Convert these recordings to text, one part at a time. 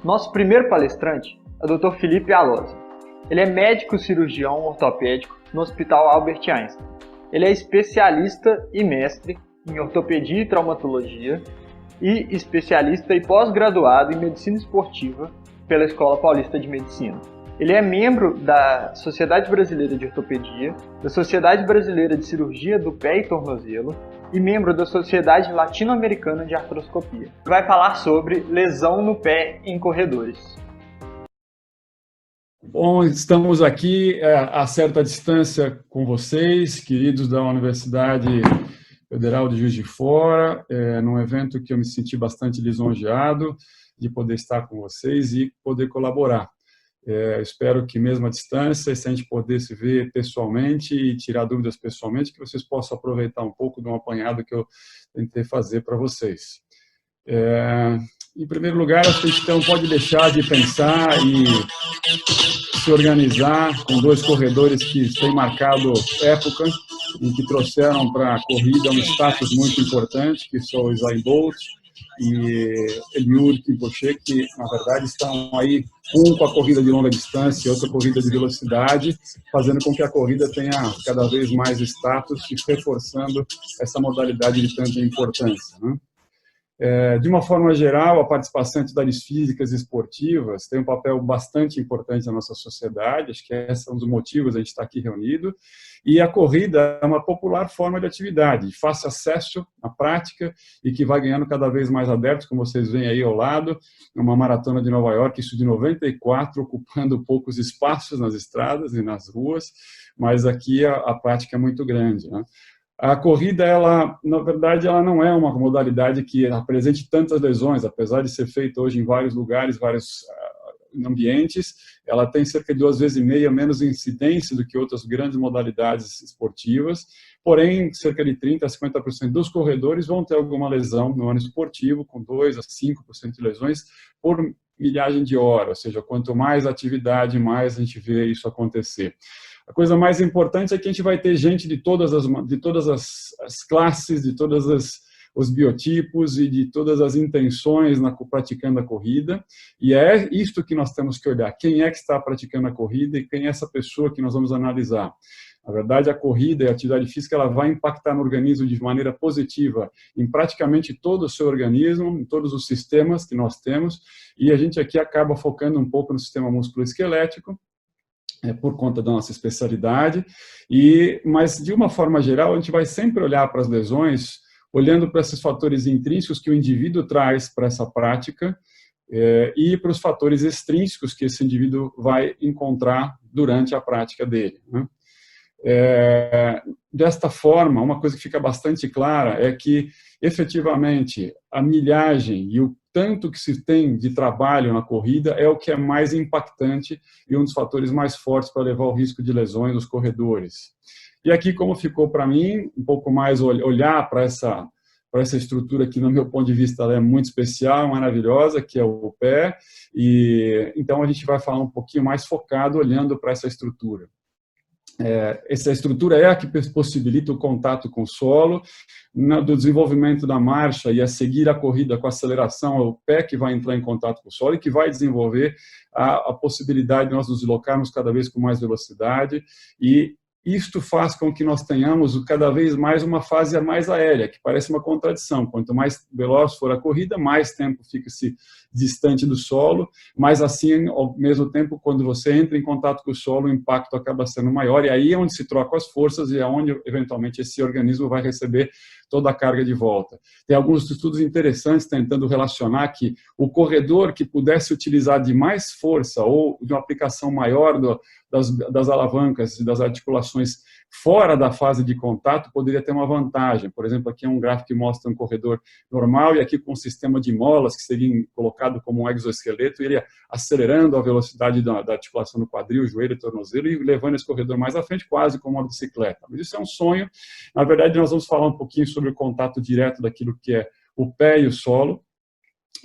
Nosso primeiro palestrante é o Dr. Felipe Alozzi. Ele é médico cirurgião ortopédico no Hospital Albert Einstein. Ele é especialista e mestre em ortopedia e traumatologia e especialista e pós-graduado em medicina esportiva pela Escola Paulista de Medicina. Ele é membro da Sociedade Brasileira de Ortopedia, da Sociedade Brasileira de Cirurgia do Pé e Tornozelo e membro da Sociedade Latino-Americana de Artroscopia. Vai falar sobre lesão no pé em corredores. Bom, estamos aqui a certa distância com vocês, queridos da Universidade Federal de Juiz de Fora, num evento que eu me senti bastante lisonjeado de poder estar com vocês e poder colaborar. Espero que mesmo à distância, se a gente poder se ver pessoalmente e tirar dúvidas pessoalmente, que vocês possam aproveitar um pouco de um apanhado que eu tentei fazer para vocês. Em primeiro lugar, acho que a gente não pode deixar de pensar e se organizar com dois corredores que têm marcado época e que trouxeram para a corrida um status muito importante, que são o Usain Bolt e Eliud Kipchoge, que na verdade estão aí, um com a corrida de longa distância e outra corrida de velocidade, fazendo com que a corrida tenha cada vez mais status e reforçando essa modalidade de tanta importância, né? De uma forma geral, a participação em atividades físicas e esportivas tem um papel bastante importante na nossa sociedade, acho que esse é um dos motivos de a gente estar aqui reunido, e a corrida é uma popular forma de atividade, de fácil acesso à prática e que vai ganhando cada vez mais adeptos, como vocês veem aí ao lado, uma maratona de Nova York, isso de 94, ocupando poucos espaços nas estradas e nas ruas, mas aqui a prática é muito grande, né? A corrida, ela, na verdade, ela não é uma modalidade que apresente tantas lesões, apesar de ser feita hoje em vários lugares, vários ambientes, ela tem cerca de 2,5 vezes menos incidência do que outras grandes modalidades esportivas, porém, cerca de 30% a 50% dos corredores vão ter alguma lesão no ano esportivo, com 2% a 5% de lesões por milhagem de hora, ou seja, quanto mais atividade, mais a gente vê isso acontecer. A coisa mais importante é que a gente vai ter gente de todas as classes, de todos os biotipos e de todas as intenções praticando a corrida, e é isto que nós temos que olhar, quem é que está praticando a corrida e quem é essa pessoa que nós vamos analisar. Na verdade, a corrida e a atividade física ela vai impactar no organismo de maneira positiva em praticamente todo o seu organismo, em todos os sistemas que nós temos, e a gente aqui acaba focando um pouco no sistema musculoesquelético, por conta da nossa especialidade, mas de uma forma geral a gente vai sempre olhar para as lesões, olhando para esses fatores intrínsecos que o indivíduo traz para essa prática e para os fatores extrínsecos que esse indivíduo vai encontrar durante a prática dele, né? Desta forma, uma coisa que fica bastante clara é que, efetivamente, a milhagem e o tanto que se tem de trabalho na corrida é o que é mais impactante e um dos fatores mais fortes para levar ao risco de lesões nos corredores. E aqui, como ficou para mim, um pouco mais olhar para essa estrutura que, no meu ponto de vista, ela é muito especial, maravilhosa, que é o pé, e então a gente vai falar um pouquinho mais focado, olhando para essa estrutura. Essa estrutura é a que possibilita o contato com o solo, do desenvolvimento da marcha e a seguir a corrida com aceleração, é o pé que vai entrar em contato com o solo e que vai desenvolver a possibilidade de nós nos deslocarmos cada vez com mais velocidade, e isto faz com que nós tenhamos cada vez mais uma fase mais aérea, que parece uma contradição. Quanto mais veloz for a corrida, mais tempo fica-se distante do solo, mas assim, ao mesmo tempo, quando você entra em contato com o solo, o impacto acaba sendo maior, e aí é onde se trocam as forças e é onde, eventualmente, esse organismo vai receber toda a carga de volta. Tem alguns estudos interessantes tentando relacionar que o corredor que pudesse utilizar de mais força ou de uma aplicação maior das alavancas e das articulações fora da fase de contato poderia ter uma vantagem. Por exemplo, aqui é um gráfico que mostra um corredor normal e aqui com um sistema de molas que seria colocado como um exoesqueleto, ele acelerando a velocidade da articulação do quadril, joelho e tornozelo e levando esse corredor mais à frente, quase como uma bicicleta. Mas isso é um sonho. Na verdade, nós vamos falar um pouquinho sobre o contato direto daquilo que é o pé e o solo.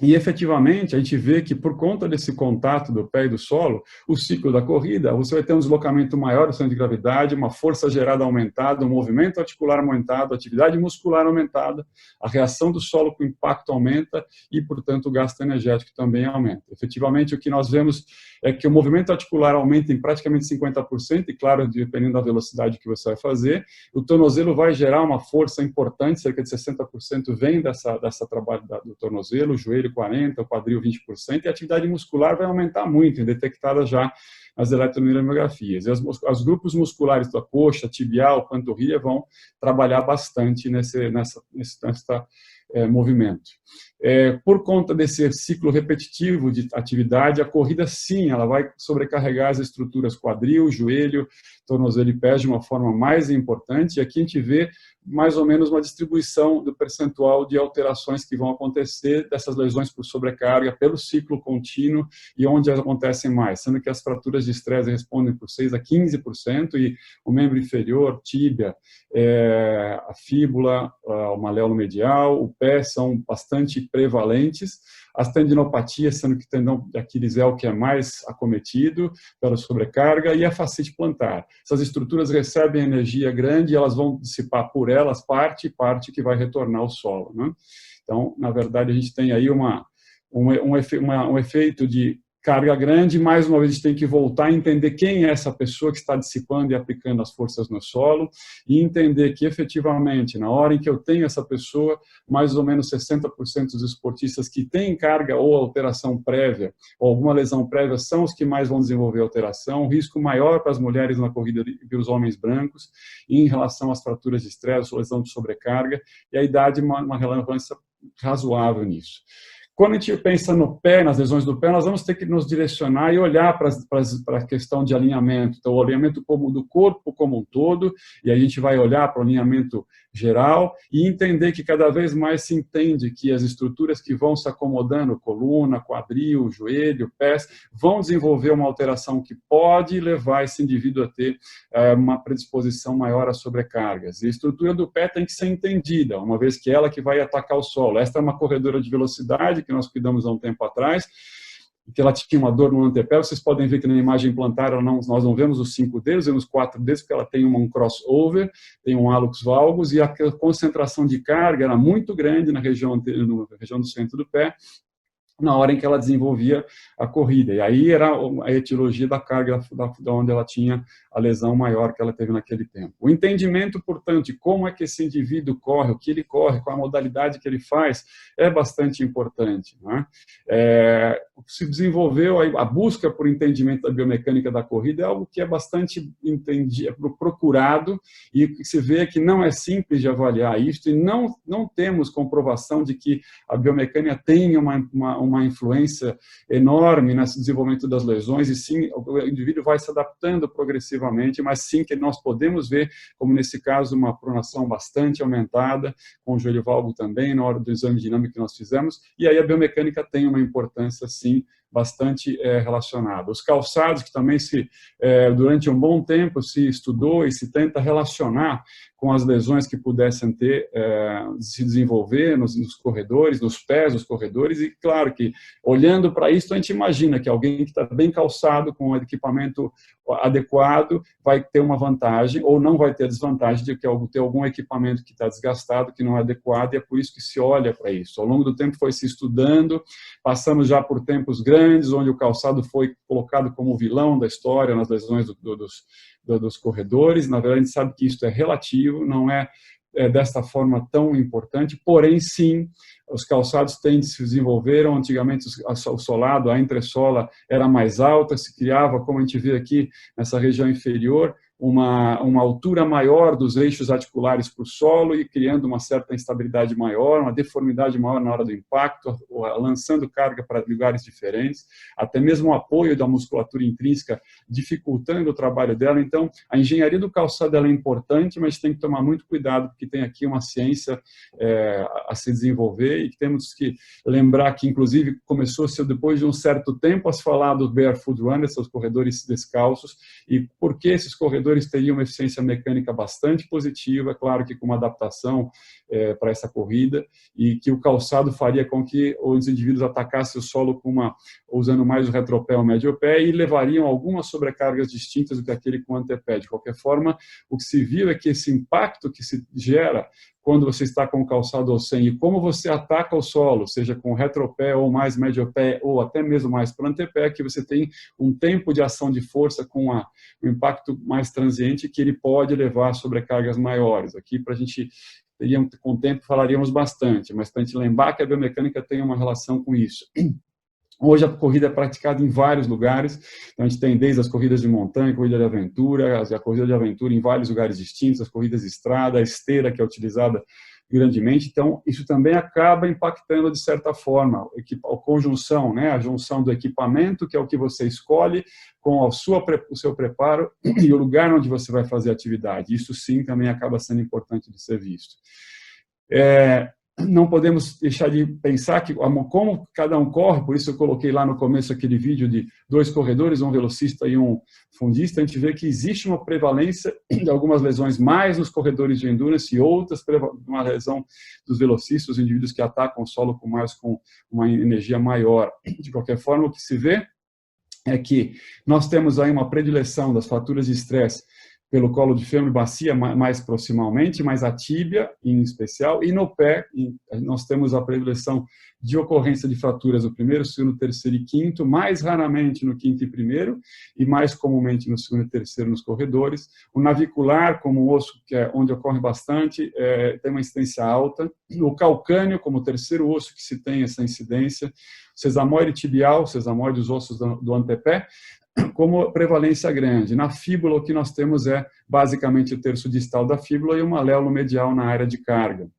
E, efetivamente, a gente vê que, por conta desse contato do pé e do solo, o ciclo da corrida, você vai ter um deslocamento maior do centro de gravidade, uma força gerada aumentada, um movimento articular aumentado, atividade muscular aumentada, a reação do solo com o impacto aumenta e, portanto, o gasto energético também aumenta. Efetivamente, o que nós vemos é que o movimento articular aumenta em praticamente 50%, e, claro, dependendo da velocidade que você vai fazer, o tornozelo vai gerar uma força importante, cerca de 60% vem dessa trabalho do tornozelo, o joelho 40%, o quadril 20%, e a atividade muscular vai aumentar muito, detectada já nas eletromimeografias. E os grupos musculares da coxa, tibial, panturrilha vão trabalhar bastante nesse movimento. Por conta desse ciclo repetitivo de atividade, a corrida, sim, ela vai sobrecarregar as estruturas quadril, joelho, tornozelo e pés de uma forma mais importante, e aqui a gente vê mais ou menos uma distribuição do percentual de alterações que vão acontecer dessas lesões por sobrecarga pelo ciclo contínuo e onde acontecem mais, sendo que as fraturas de estresse respondem por 6 a 15%, e o membro inferior, tíbia, a fíbula, o maléolo medial, o pé são bastante prevalentes, as tendinopatias, sendo que o tendão de Aquiles é o que é mais acometido pela sobrecarga, e a fascite plantar. Essas estruturas recebem energia grande e elas vão dissipar por elas parte que vai retornar ao solo, né? Então, na verdade, a gente tem aí um efeito de carga grande. Mais uma vez, a gente tem que voltar a entender quem é essa pessoa que está dissipando e aplicando as forças no solo, e entender que, efetivamente, na hora em que eu tenho essa pessoa, mais ou menos 60% dos esportistas que têm carga ou alteração prévia, ou alguma lesão prévia, são os que mais vão desenvolver alteração. Um risco maior para as mulheres na corrida que os homens brancos, em relação às fraturas de estresse, lesão de sobrecarga, e a idade, uma relevância razoável nisso. Quando a gente pensa no pé, nas lesões do pé, nós vamos ter que nos direcionar e olhar para a questão de alinhamento. Então, o alinhamento do corpo como um todo, e a gente vai olhar para o alinhamento geral e entender que cada vez mais se entende que as estruturas que vão se acomodando, coluna, quadril, joelho, pés, vão desenvolver uma alteração que pode levar esse indivíduo a ter uma predisposição maior a sobrecargas. E a estrutura do pé tem que ser entendida, uma vez que ela que vai atacar o solo. Esta é uma corredora de velocidade que nós cuidamos há um tempo atrás, que ela tinha uma dor no antepé. Vocês podem ver que na imagem plantar nós não vemos os 5 dedos, vemos 4 dedos, porque ela tem um crossover, tem um hallux valgus, e a concentração de carga era muito grande na região do centro do pé, na hora em que ela desenvolvia a corrida. E aí era a etiologia da carga, da onde ela tinha a lesão maior que ela teve naquele tempo. O entendimento, portanto, de como é que esse indivíduo corre, o que ele corre, qual a modalidade que ele faz, é bastante importante, né? Se desenvolveu a busca por entendimento da biomecânica da corrida, é algo que é bastante procurado, e o que se vê é que não é simples de avaliar isso, e não temos comprovação de que a biomecânica tenha uma influência enorme nesse desenvolvimento das lesões, e sim, o indivíduo vai se adaptando progressivamente, mas sim que nós podemos ver, como nesse caso, uma pronação bastante aumentada, com o joelho valgo também, na hora do exame dinâmico que nós fizemos, e aí a biomecânica tem uma importância, sim, bastante relacionada. Os calçados, que também durante um bom tempo se estudou e se tenta relacionar com as lesões que pudessem se desenvolver nos corredores, nos pés dos corredores, e claro que, olhando para isso, a gente imagina que alguém que está bem calçado, com o equipamento adequado, vai ter uma vantagem, ou não vai ter a desvantagem de ter algum equipamento que está desgastado, que não é adequado, e é por isso que se olha para isso. Ao longo do tempo foi se estudando, passamos já por tempos grandes, onde o calçado foi colocado como vilão da história nas lesões dos corredores. Na verdade, a gente sabe que isso é relativo, não é desta forma tão importante, porém, sim, os calçados se desenvolveram. Antigamente, o solado, a entressola era mais alta, se criava, como a gente vê aqui, nessa região inferior, uma altura maior dos eixos articulares para o solo, e criando uma certa instabilidade maior, uma deformidade maior na hora do impacto, lançando carga para lugares diferentes, até mesmo o apoio da musculatura intrínseca dificultando o trabalho dela. Então, a engenharia do calçado é importante, mas tem que tomar muito cuidado, porque tem aqui uma ciência a se desenvolver, e temos que lembrar que, inclusive, começou-se depois de um certo tempo a se falar do barefoot runners, os corredores descalços, e por que esses corredores corredores teriam uma eficiência mecânica bastante positiva, claro que com uma adaptação para essa corrida, e que o calçado faria com que os indivíduos atacassem o solo usando mais o retropé ou médio pé e levariam algumas sobrecargas distintas do que aquele com o antepé. De qualquer forma, o que se viu é que esse impacto que se gera quando você está com o calçado ou sem, e como você ataca o solo, seja com retropé ou mais médio pé, ou até mesmo mais para o antepé, que você tem um tempo de ação de força com um impacto mais transiente que ele pode levar a sobrecargas maiores. Aqui, para a gente, com o tempo, falaríamos bastante, mas para a gente lembrar que a biomecânica tem uma relação com isso. Hoje a corrida é praticada em vários lugares, então a gente tem desde as corridas de montanha, corrida de aventura, a corrida de aventura em vários lugares distintos, as corridas de estrada, a esteira que é utilizada grandemente, então isso também acaba impactando de certa forma a conjunção, né? A junção do equipamento, que é o que você escolhe, com o seu preparo e o lugar onde você vai fazer a atividade. Isso sim também acaba sendo importante de ser visto. Não podemos deixar de pensar que como cada um corre, por isso eu coloquei lá no começo aquele vídeo de 2 corredores, um velocista e um fundista, a gente vê que existe uma prevalência de algumas lesões mais nos corredores de endurance e outras, uma lesão dos velocistas, os indivíduos que atacam o solo com uma energia maior. De qualquer forma, o que se vê é que nós temos aí uma predileção das fraturas de estresse pelo colo de fêmur e bacia mais proximamente, mas a tíbia em especial, e no pé nós temos a predileção de ocorrência de fraturas no primeiro, segundo, terceiro e quinto, mais raramente no quinto e primeiro, e mais comumente no segundo e terceiro nos corredores. O navicular, como o osso, que é onde ocorre bastante, tem uma incidência alta. O calcâneo, como o terceiro osso que se tem essa incidência. O sesamoide tibial, sesamoide dos ossos do antepé, como prevalência grande. Na fíbula, o que nós temos é basicamente o terço distal da fíbula e um aléolo medial na área de carga.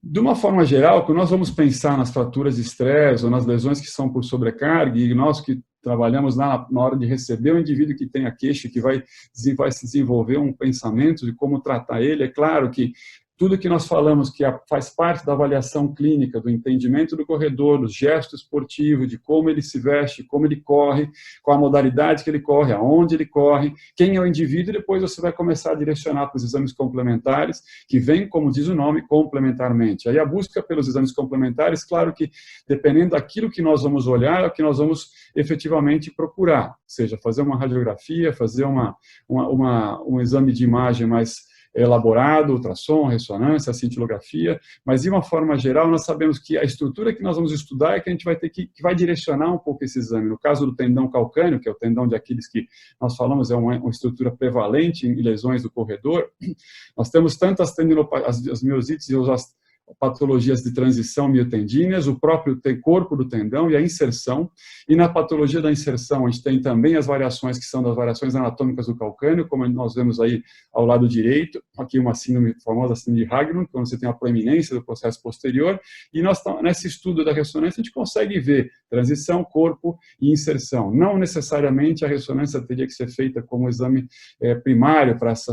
De uma forma geral, quando nós vamos pensar nas fraturas de estresse ou nas lesões que são por sobrecarga, e nós que trabalhamos na hora de receber o indivíduo que tem a queixa, que vai se desenvolver um pensamento de como tratar ele, é claro que tudo que nós falamos que faz parte da avaliação clínica, do entendimento do corredor, do gesto esportivo, de como ele se veste, como ele corre, qual a modalidade que ele corre, aonde ele corre, quem é o indivíduo, e depois você vai começar a direcionar para os exames complementares, que vêm, como diz o nome, complementarmente. Aí a busca pelos exames complementares, claro que dependendo daquilo que nós vamos olhar, é o que nós vamos efetivamente procurar, seja fazer uma radiografia, fazer um exame de imagem mais elaborado, ultrassom, ressonância, cintilografia, mas de uma forma geral nós sabemos que a estrutura que nós vamos estudar é que a gente vai ter que vai direcionar um pouco esse exame. No caso do tendão calcâneo, que é o tendão de Aquiles que nós falamos é uma estrutura prevalente em lesões do corredor, nós temos tanto as miosites e as patologias de transição miotendíneas, o próprio corpo do tendão e a inserção. E na patologia da inserção, a gente tem também as variações que são das variações anatômicas do calcâneo, como nós vemos aí ao lado direito, aqui uma síndrome, famosa síndrome de Haglund, quando você tem a proeminência do processo posterior, e nós, nesse estudo da ressonância, a gente consegue ver transição, corpo e inserção. Não necessariamente a ressonância teria que ser feita como exame primário para as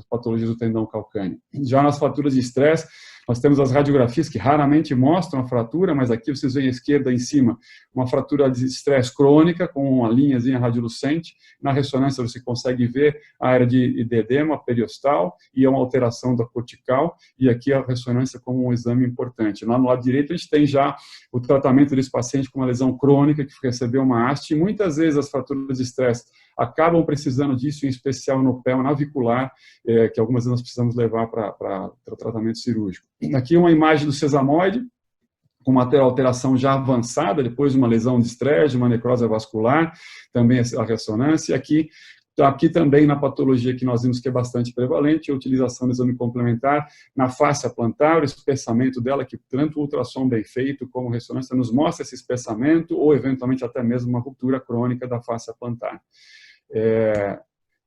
patologias do tendão calcâneo. Já nas fraturas de estresse, nós temos as radiografias que raramente mostram a fratura, mas aqui vocês veem à esquerda em cima uma fratura de estresse crônica com uma linhazinha radiolucente. Na ressonância você consegue ver a área de edema periostal e uma alteração da cortical, e aqui a ressonância como um exame importante. Lá no lado direito a gente tem já o tratamento desse paciente com uma lesão crônica que recebeu uma haste, e muitas vezes as fraturas de estresse acabam precisando disso, em especial no pé navicular, que algumas vezes nós precisamos levar para o tratamento cirúrgico. Aqui uma imagem do sesamoide, com uma alteração já avançada, depois de uma lesão de estresse, de uma necrose vascular, também a ressonância. Aqui também na patologia que nós vimos que é bastante prevalente, a utilização do exame complementar na face plantar, o espessamento dela, que tanto o ultrassom bem feito como a ressonância nos mostra esse espessamento, ou eventualmente até mesmo uma ruptura crônica da face plantar.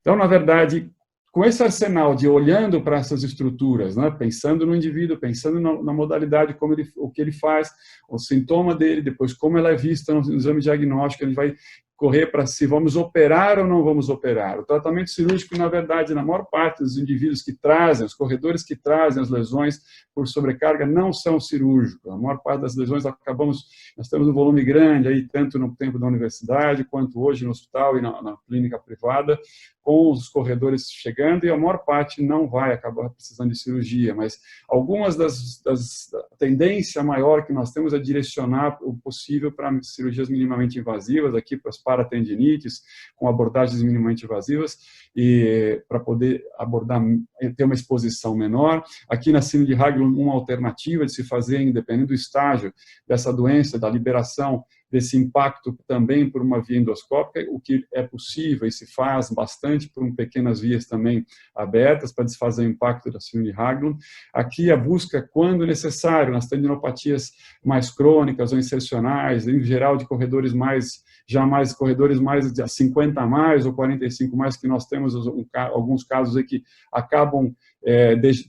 Então, na verdade, com esse arsenal de olhando para essas estruturas, né, pensando no indivíduo, pensando na modalidade, o que ele faz, o sintoma dele, depois como ela é vista no exame diagnóstico, a gente vai correr para se vamos operar ou não vamos operar. O tratamento cirúrgico, na verdade, na maior parte dos indivíduos que trazem, os corredores que trazem as lesões por sobrecarga não são cirúrgicos. A maior parte das lesões nós temos um volume grande, aí, tanto no tempo da universidade, quanto hoje no hospital e na clínica privada, com os corredores chegando, e a maior parte não vai acabar precisando de cirurgia, mas algumas a tendência maior que nós temos é direcionar o possível para cirurgias minimamente invasivas, aqui para as paratendinites, com abordagens minimamente invasivas, e para poder abordar, ter uma exposição menor. Aqui na síndrome de Haglund, uma alternativa de se fazer, independente do estágio dessa doença, da liberação desse impacto também por uma via endoscópica, o que é possível e se faz bastante por pequenas vias também abertas para desfazer o impacto da síndrome de Haglund. Aqui a busca, quando necessário, nas tendinopatias mais crônicas ou insercionais, em geral de corredores corredores mais de 50 a mais ou 45 mais, que nós temos alguns casos aí que acabam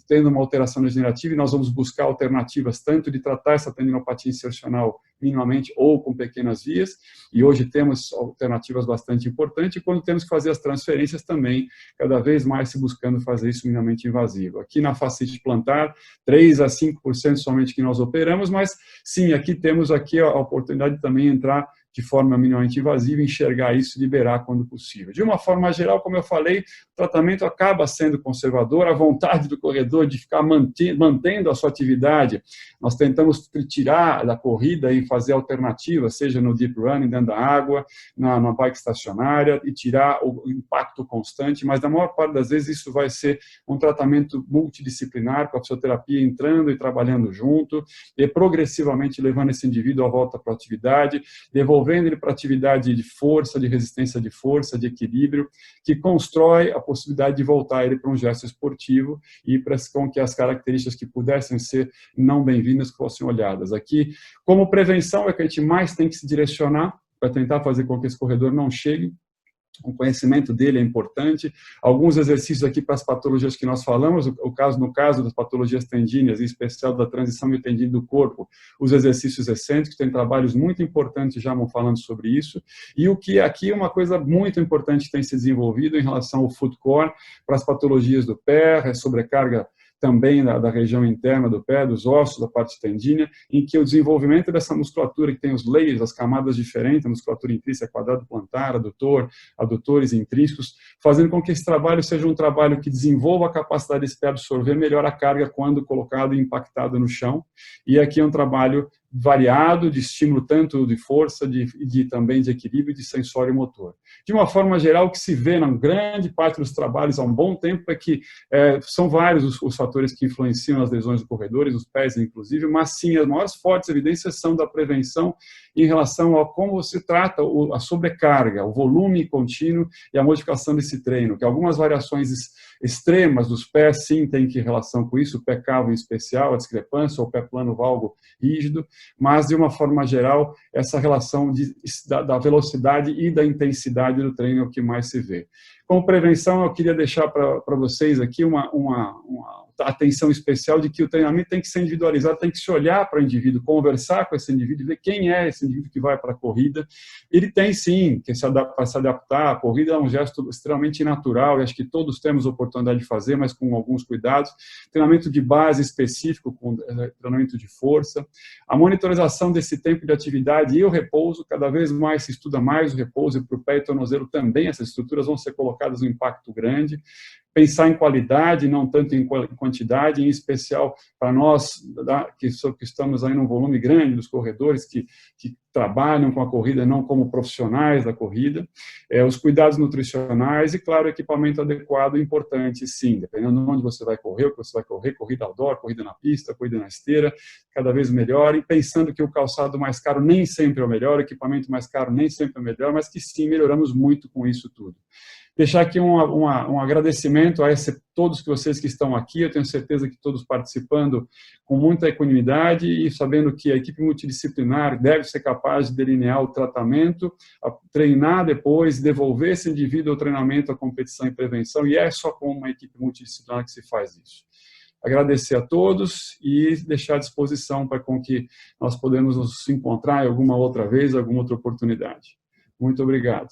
tendo uma alteração degenerativa, e nós vamos buscar alternativas tanto de tratar essa tendinopatia insercional minimamente ou com pequenas vias, e hoje temos alternativas bastante importantes, e quando temos que fazer as transferências também, cada vez mais se buscando fazer isso minimamente invasivo. Aqui na fascite plantar, 3 a 5% somente que nós operamos, mas sim, aqui temos a oportunidade de também entrar de forma minimamente invasiva, enxergar isso e liberar quando possível. De uma forma geral, como eu falei, o tratamento acaba sendo conservador, a vontade do corredor de ficar mantendo a sua atividade. Nós tentamos tirar da corrida e fazer alternativas, seja no deep running, dentro da água, na bike estacionária, e tirar o impacto constante, mas na maior parte das vezes isso vai ser um tratamento multidisciplinar, com a fisioterapia entrando e trabalhando junto, e progressivamente levando esse indivíduo à volta para a atividade, devolvendo ele para atividade de força, de resistência de força, de equilíbrio, que constrói a possibilidade de voltar ele para um gesto esportivo e para com que as características que pudessem ser não bem-vindas fossem olhadas. Aqui, como prevenção, é que a gente mais tem que se direcionar para tentar fazer com que esse corredor não chegue. O conhecimento dele é importante. Alguns exercícios aqui para as patologias que nós falamos, no caso das patologias tendíneas, em especial da transição de tendine do corpo, os exercícios excêntricos, tem trabalhos muito importantes já falando sobre isso. E o que aqui é uma coisa muito importante que tem se desenvolvido em relação ao foot core, para as patologias do pé, a sobrecarga também da região interna do pé, dos ossos, da parte tendínea, em que o desenvolvimento dessa musculatura, que tem os layers, as camadas diferentes, a musculatura intrínseca, quadrado plantar, adutores intrínsecos, fazendo com que esse trabalho seja um trabalho que desenvolva a capacidade desse pé absorver melhor a carga quando colocado e impactado no chão. E aqui é um trabalho variado, de estímulo tanto de força, também de equilíbrio, de sensório e motor. De uma forma geral, o que se vê na grande parte dos trabalhos há um bom tempo é que são vários os fatores que influenciam as lesões dos corredores, os pés inclusive, mas sim, as maiores fortes evidências são da prevenção em relação a como se trata a sobrecarga, o volume contínuo e a modificação desse treino, que algumas variações extremas dos pés, sim, tem que relação com isso, o pé cavo em especial, a discrepância, ou o pé plano valgo rígido, mas, de uma forma geral, essa relação da velocidade e da intensidade do treino é o que mais se vê. Como prevenção, eu queria deixar para vocês aqui uma atenção especial de que o treinamento tem que ser individualizado, tem que se olhar para o indivíduo, conversar com esse indivíduo, ver quem é esse indivíduo que vai para a corrida. Ele tem, sim, que se adaptar. A corrida é um gesto extremamente natural, e acho que todos temos oportunidade de fazer, mas com alguns cuidados. Treinamento de base específico, com treinamento de força. A monitorização desse tempo de atividade e o repouso, cada vez mais se estuda mais o repouso, e para o pé e tornozelo também, essas estruturas vão ser colocadas um impacto grande. Pensar em qualidade, não tanto em quantidade, em especial para nós, que estamos aí num volume grande dos corredores que trabalham com a corrida, não como profissionais da corrida, os cuidados nutricionais e, claro, o equipamento adequado, importante, sim, dependendo de onde você vai correr, o que você vai correr, corrida outdoor, corrida na pista, corrida na esteira, cada vez melhor, e pensando que o calçado mais caro nem sempre é o melhor, o equipamento mais caro nem sempre é o melhor, mas que sim, melhoramos muito com isso tudo. Deixar aqui um agradecimento a todos vocês que estão aqui, eu tenho certeza que todos participando com muita equanimidade e sabendo que a equipe multidisciplinar deve ser capaz de delinear o tratamento, treinar depois, devolver esse indivíduo ao treinamento, à competição e prevenção, e é só com uma equipe multidisciplinar que se faz isso. Agradecer a todos e deixar à disposição para com que nós podemos nos encontrar em alguma outra vez, alguma outra oportunidade. Muito obrigado.